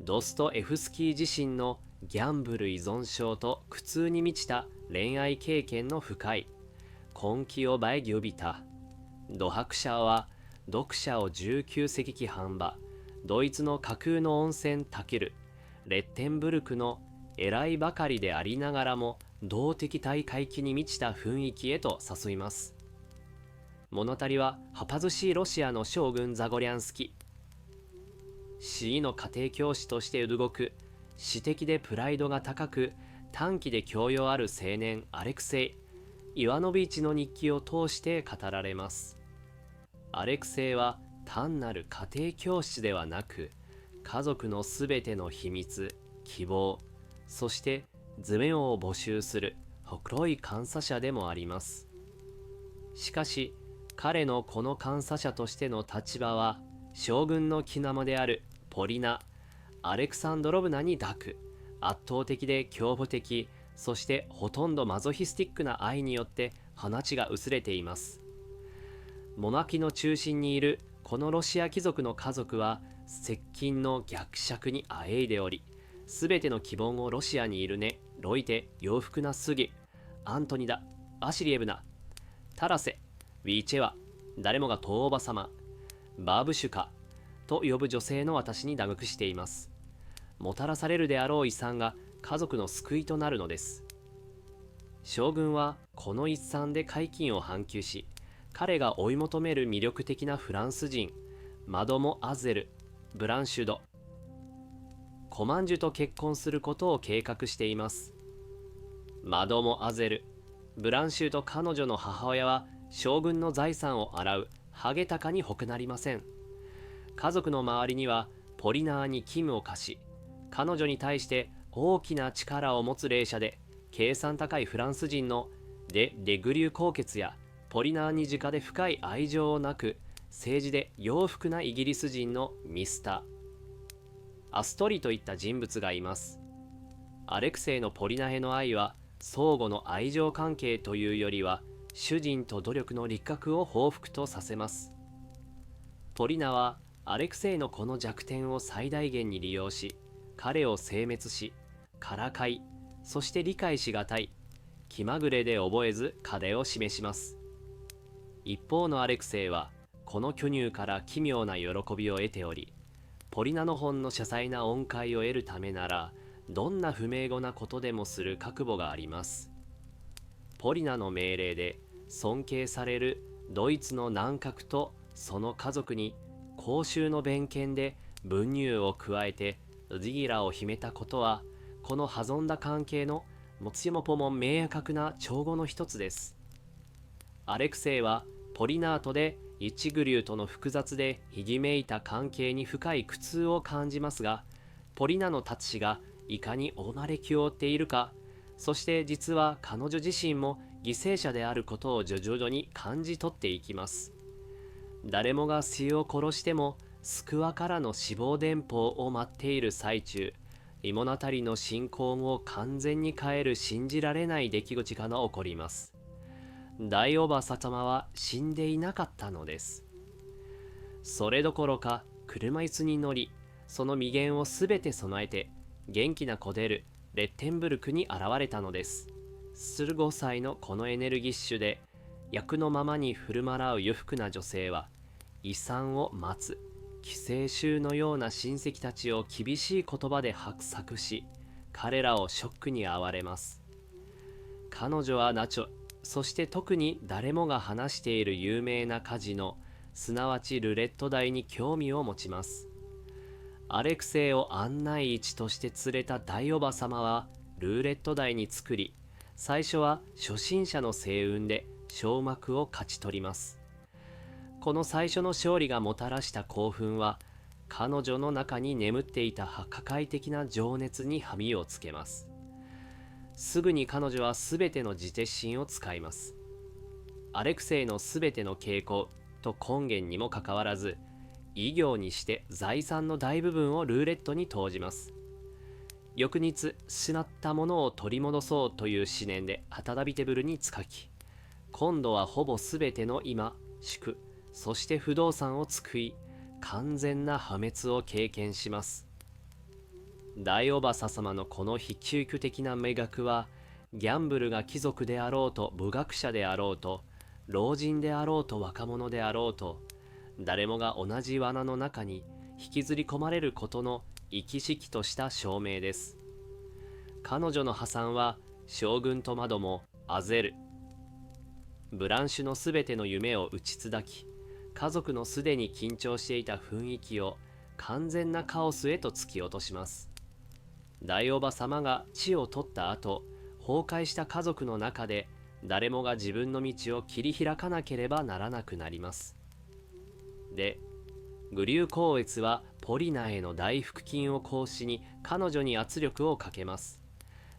ドストエフスキー自身のギャンブル依存症と苦痛に満ちた恋愛経験の深い根気をばえぎゅびた。ド伯爵は読者を19世紀半ば、ドイツの架空の温泉タケル、レッテンブルクの偉いばかりでありながらも動的大回帰に満ちた雰囲気へと誘います。物足りははぱずしいロシアの将軍ザゴリャンスキ、死の家庭教師として動く私的でプライドが高く短気で教養ある青年アレクセイ・イワノビーチの日記を通して語られます。アレクセイは単なる家庭教師ではなく、家族のすべての秘密、希望、そして図面を募集するほくろい監査者でもあります。しかし彼のこの監査者としての立場は将軍の気生であるポリナ・アレクサンドロブナに抱く圧倒的で凶暴的、そしてほとんどマゾヒスティックな愛によって話が薄れています。モナキの中心にいるこのロシア貴族の家族は接近の逆尺にあえいでおり、すべての希望をロシアにいるね、ロイテ、洋服なスギ、アントニダ、アシリエブナ、タラセ、ウィーチェワ、誰もがトーおばさま、バーブシュカと呼ぶ女性の私に打撲しています。もたらされるであろう遺産が家族の救いとなるのです。将軍はこの一産で海金を反求し、彼が追い求める魅力的なフランス人、マドモアゼル・ブランシュド・コマンジュと結婚することを計画しています。マドモアゼル・ブランシュと彼女の母親は将軍の財産を洗うハゲタカにほくなりません。家族の周りにはポリナーにキムを貸し、彼女に対して大きな力を持つ霊者で計算高いフランス人のレグリュー高血やポリナーに直で深い愛情をなく政治で洋服なイギリス人のミスター・アストリといった人物がいます。アレクセイのポリナへの愛は相互の愛情関係というよりは主人と努力の立格を報復とさせます。ポリナはアレクセイのこの弱点を最大限に利用し、彼を殲滅し、からかい、そして理解しがたい、気まぐれで覚えず彼を示します。一方のアレクセイはこの巨乳から奇妙な喜びを得ており、ポリナの本の謝罪な恩恵を得るためならどんな不名誉なことでもする覚悟があります。ポリナの命令で尊敬されるドイツの南閣とその家族に公衆の弁権で分乳を加えてジギラを秘めたことは、この弾んだ関係のもつよもぽも明確な調合の一つです。アレクセイはポリナートでイチグリューとの複雑でひぎめいた関係に深い苦痛を感じますが、ポリナの達しがいかにおなれきを負っているか、そして実は彼女自身も犠牲者であることを徐々に感じ取っていきます。誰もが死を殺してもスクワからの死亡電報を待っている最中、イモナタリの信仰を完全に変える信じられない出来事が起こります。大おば様は死んでいなかったのです。それどころか車椅子に乗り、その未言をすべて備えて元気な子でるレッテンブルクに現れたのです。5歳のこのエネルギッシュで役のままに振る舞う裕福な女性は、遺産を待つ寄生虫のような親戚たちを厳しい言葉で伯爵し、彼らをショックに遭われます。彼女はナチョ、そして特に誰もが話している有名なカジノ、すなわちルレット台に興味を持ちます。アレクセイを案内位置として連れた大おば様はルーレット台に作り、最初は初心者の星雲で勝幕を勝ち取ります。この最初の勝利がもたらした興奮は、彼女の中に眠っていた破壊的な情熱に歯をつけます。すぐに彼女は全ての自鉄心を使います。アレクセイの全ての傾向と根源にもかかわらず、異業にして財産の大部分をルーレットに投じます。翌日、失ったものを取り戻そうという思念でハタダビテブルに使き、今度はほぼ全ての今、宿、そして不動産を救い、完全な破滅を経験します。大おばさ様のこの非究極的な美学は、ギャンブルが貴族であろうと武学者であろうと、老人であろうと若者であろうと、誰もが同じ罠の中に引きずり込まれることの生きしきとした証明です。彼女の破産は将軍とマドモアゼル、ブランシュのすべての夢を打ち砕き、家族のすでに緊張していた雰囲気を完全なカオスへと突き落とします。大おば様が地を取った後、崩壊した家族の中で誰もが自分の道を切り開かなければならなくなります。で、グリュー光悦はポリナへの大腹筋を講しに彼女に圧力をかけます。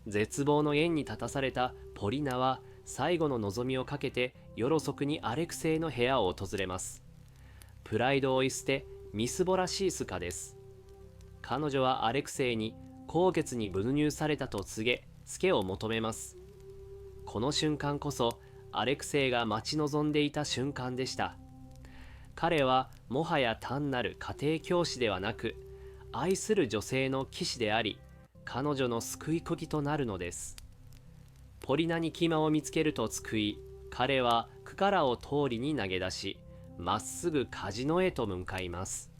絶望の縁に立たされたポリナは最後の望みをかけて夜遅くにアレクセイの部屋を訪れます。プライドを追い捨てみすぼらしいスカです。彼女はアレクセイに高血に分入されたと告げ、助けを求めます。この瞬間こそアレクセイが待ち望んでいた瞬間でした。彼はもはや単なる家庭教師ではなく、愛する女性の騎士であり、彼女の救い釘となるのです。ポリナにキマを見つけると救い、彼はクカラを通りに投げ出し、まっすぐカジノへと向かいます。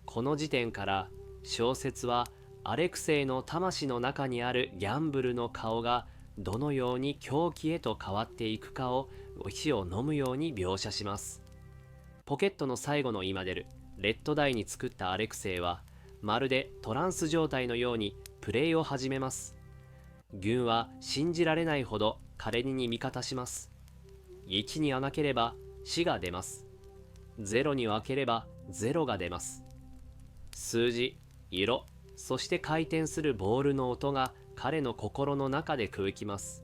この時点から小説はアレクセイの魂の中にあるギャンブルの顔がどのように狂気へと変わっていくかを火を飲むように描写します。ポケットの最後の今出るレッドダイに作ったアレクセイはまるでトランス状態のようにプレイを始めます。軍は信じられないほど彼に味方します。1に穴ければ死が出ます。0に分ければ0が出ます。数字、色、そして回転するボールの音が彼の心の中で空きます。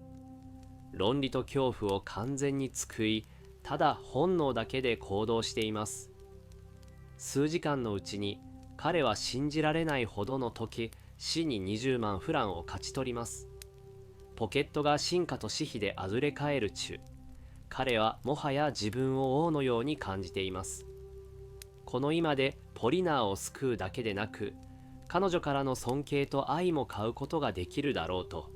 論理と恐怖を完全に救い、ただ本能だけで行動しています。数時間のうちに彼は信じられないほどの時、死に20万フランを勝ち取ります。ポケットが進化と死費であずれ返る中、彼はもはや自分を王のように感じています。この今でポリナーを救うだけでなく、彼女からの尊敬と愛も買うことができるだろうと。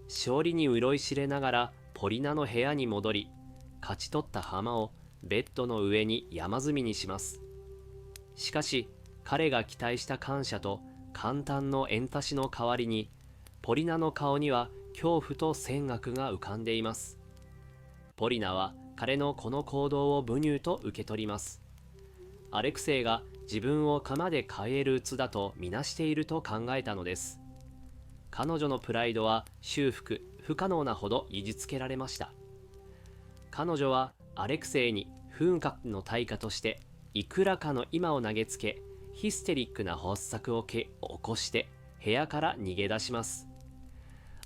勝利に潤い知れながらポリナの部屋に戻り、勝ち取った浜をベッドの上に山積みにします。しかし彼が期待した感謝と簡単の縁足しの代わりに、ポリナの顔には恐怖と戦悪が浮かんでいます。ポリナは彼のこの行動を武乳と受け取ります。アレクセイが自分を鎌で変える器だとみなしていると考えたのです。彼女のプライドは修復不可能なほどいじつけられました。彼女はアレクセイに不運の対価としていくらかの今を投げつけ、ヒステリックな発作を起こして部屋から逃げ出します。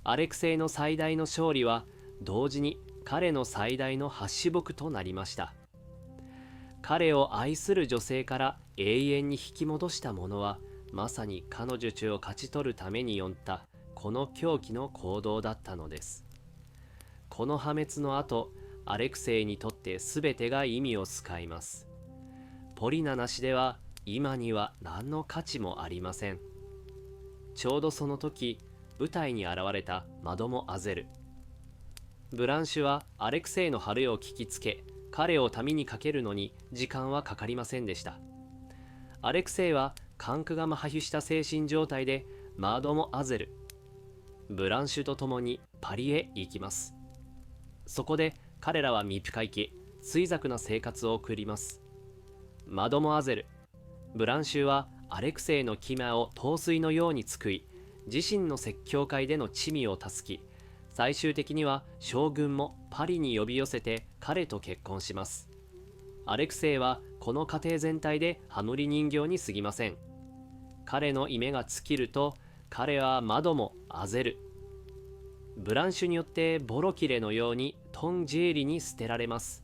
アレクセイの最大の勝利は同時に彼の最大の敗北となりました。彼を愛する女性から永遠に引き戻したものは、まさに彼女を勝ち取るためによったこの狂気の行動だったのです。この破滅の後、アレクセイにとって全てが意味を使います。ポリナなしでは今には何の価値もありません。ちょうどその時、舞台に現れたマドモアゼル。ブランシュはアレクセイの晴れを聞きつけ、彼を民にかけるのに時間はかかりませんでした。アレクセイは管区が麻痺した精神状態でマドモアゼル、ブランシュと共にパリへ行きます。そこで彼らは密会期、衰弱な生活を送ります。マドモアゼル、ブランシュはアレクセイのキマを陶酔のように救い、自身の説教会での地味を助き、最終的には将軍もパリに呼び寄せて彼と結婚します。アレクセイはこの家庭全体でハムリ人形に過ぎません。彼の夢が尽きると、彼はマドモアゼル、ブランシュによってボロキレのようにトンジェーリに捨てられます。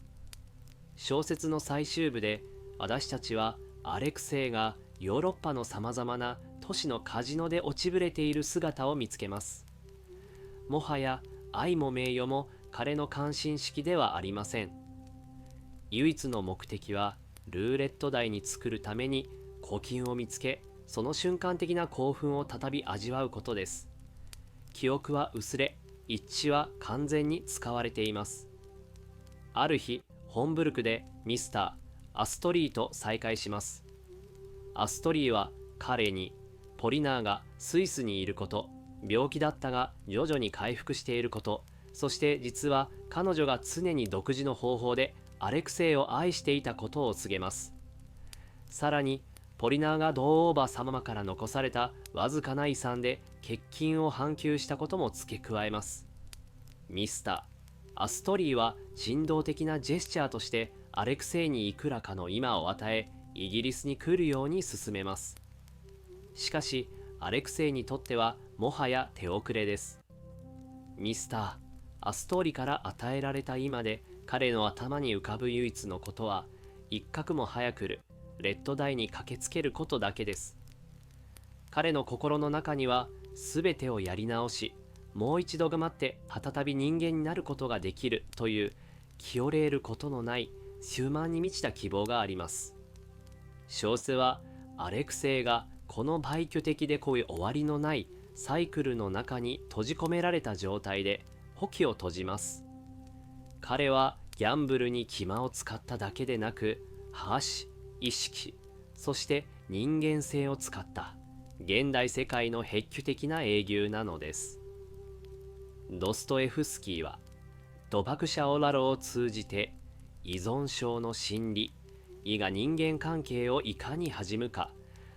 小説の最終部で私たちはアレクセイがヨーロッパのさまざまな都市のカジノで落ちぶれている姿を見つけます。もはや愛も名誉も彼の関心式ではありません。唯一の目的はルーレット台に作るために古今を見つけ、その瞬間的な興奮を再び味わうことです。記憶は薄れ、一致は完全に使われています。ある日、ホンブルクでミスター・アストリーと再会します。アストリーは彼にポリナーがスイスにいること、病気だったが徐々に回復していること、そして実は彼女が常に独自の方法でアレクセイを愛していたことを告げます。さらにポリナーがドーーバ様から残されたわずかな遺産で欠勤を半休したことも付け加えます。ミスター・アストリーは人道的なジェスチャーとしてアレクセイにいくらかの今を与え、イギリスに来るように勧めます。しかしアレクセイにとってはもはや手遅れです。ミスター・アストリから与えられた今で彼の頭に浮かぶ唯一のことは、一刻も早くレッドダイに駆けつけることだけです。彼の心の中には全てをやり直し、もう一度頑張って再び人間になることができるという気折れることのないヒューマンに満ちた希望があります。小説はアレクセイがこの廃墟的でこういう終わりのないサイクルの中に閉じ込められた状態でホキを閉じます。彼はギャンブルに気間を使っただけでなく、箸、意識、そして人間性を使った現代世界の僻居的な英雄なのです。ドストエフスキーはドバクシャオラロを通じて依存症の心理、意が人間関係をいかに恥むか、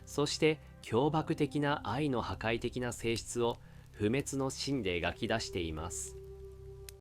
そして凶暴的な愛の破壊的な性質を不滅の心で描き出しています。